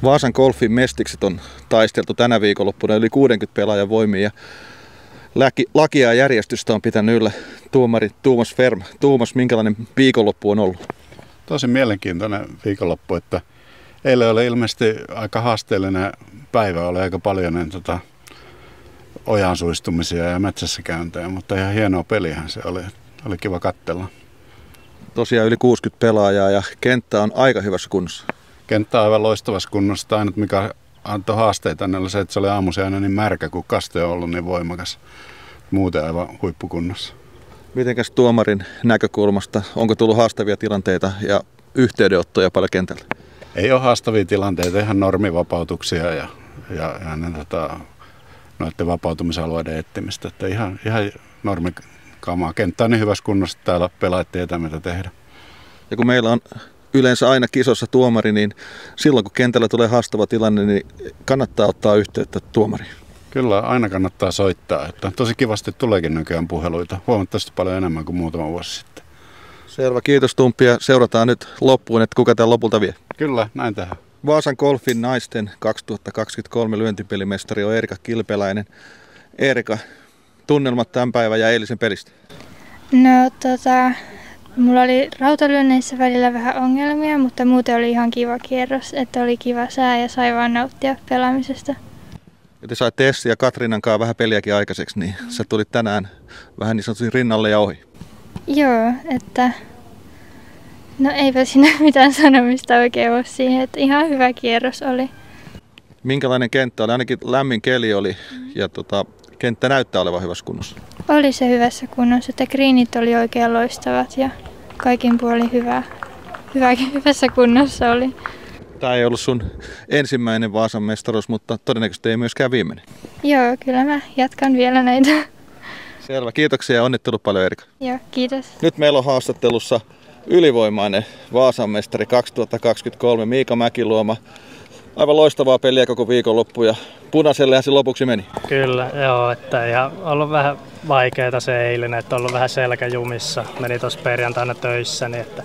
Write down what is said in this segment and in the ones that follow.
Vaasan Golfin mestikset on taisteltu tänä viikonloppuna yli 60 pelaajan voimiin ja lakia ja järjestystä on pitänyt yllä tuomari Tuomas Ferm. Tuomas, minkälainen viikonloppu on ollut? Tosi mielenkiintoinen viikonloppu, että eilen oli ilmeisesti aika haasteellinen päivä, oli aika paljon ojansuistumisia ja metsässä käyntejä, mutta ihan hienoa pelihän se oli kiva katsella. Tosiaan yli 60 pelaajaa ja kenttä on aika hyvässä kunnossa. Kenttä on aivan loistavassa kunnossa. Ainut mikä antoi haasteita oli se, että se oli aamuisin aina niin märkä, kun kaste on ollut niin voimakas. Muuten aivan huippukunnossa. Mitenkäs tuomarin näkökulmasta, onko tullut haastavia tilanteita ja yhteydenottoja paljon kentällä? Ei ole haastavia tilanteita, ihan normivapautuksia ja noiden vapautumisalueiden etsimistä. Että ihan normikamaa. Kenttä on niin hyvässä kunnossa, että täällä pelaajat tietää mitä tehdä. Ja kun meillä on yleensä aina kisossa tuomari, niin silloin kun kentällä tulee haastava tilanne, niin kannattaa ottaa yhteyttä tuomariin. Kyllä, aina kannattaa soittaa. Että tosi kivasti tuleekin nykyään puheluita. Huomattavasti paljon enemmän kuin muutama vuosi sitten. Selvä, kiitos Tumppi ja seurataan nyt loppuun, että kuka tämän lopulta vie. Kyllä, näin tehdään. Vaasan Golfin naisten 2023 lyöntipelimestari on Eerika Kilpeläinen. Eerika, tunnelmat tämän päivän ja eilisen pelistä? No mulla oli rautalyönneissä välillä vähän ongelmia, mutta muuten oli ihan kiva kierros, että oli kiva sää ja sai vaan nauttia pelaamisesta. Ja te sait Tessi ja Katriinan kanssa vähän peliäkin aikaiseksi, niin sä tulit tänään vähän niin sanotusti rinnalle ja ohi. Joo, että no eipä siinä mitään sanomista oikein ole siihen, että ihan hyvä kierros oli. Minkälainen kenttä oli? Ainakin lämmin keli oli ja kenttä näyttää olevan hyvässä kunnossa. Oli se hyvässä kunnossa, että greenit oli oikein loistavat ja kaikin puolin hyvässä kunnossa oli. Tämä ei ollut sun ensimmäinen Vaasan mestaruus, mutta todennäköisesti ei myöskään viimeinen. Joo, kyllä mä jatkan vielä näitä. Selvä, kiitoksia ja onnittelut paljon Eerika. Joo, kiitos. Nyt meillä on haastattelussa ylivoimainen Vaasan mestari 2023 Miika Mäkiluoma. Aivan loistavaa peliä koko viikonloppu ja punaisellehan se lopuksi meni. Kyllä, joo, että ihan ollut vähän vaikeaa se eilen, että ollut vähän selkäjumissa. Meni tuossa perjantaina töissä, niin että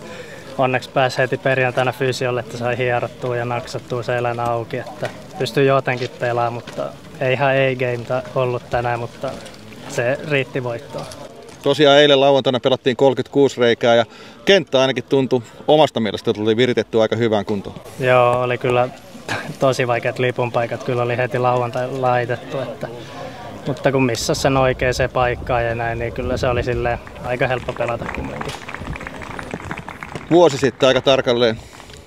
onneksi pääsi heti perjantaina fysiolle, että sai hierottua ja naksattua selän auki, että pystyi jotenkin pelaamaan, mutta ei ihan A-game ollut tänään, mutta se riitti voittoon. Tosiaan eilen lauantaina pelattiin 36 reikää ja kenttä ainakin tuntui omasta mielestä tuli viritetty aika hyvään kuntoon. Joo, oli kyllä tosi vaikeat lipunpaikat, kyllä oli heti lauantai laitettu, mutta kun missä sen oikeaan paikkaan ja näin, niin kyllä se oli silleen aika helppo pelata kumminkin. Vuosi sitten aika tarkalleen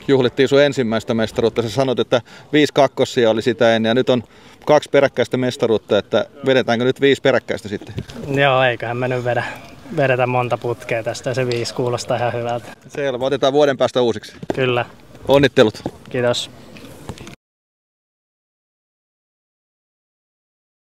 juhlittiin sun ensimmäistä mestaruutta. Sä sanoit, että 5 kakkosia oli sitä ennen ja nyt on 2 peräkkäistä mestaruutta, että vedetäänkö nyt 5 peräkkäistä sitten? Joo, eiköhän me nyt vedetä monta putkea tästä ja se 5 kuulostaa ihan hyvältä. Selvä, otetaan vuoden päästä uusiksi. Kyllä. Onnittelut. Kiitos.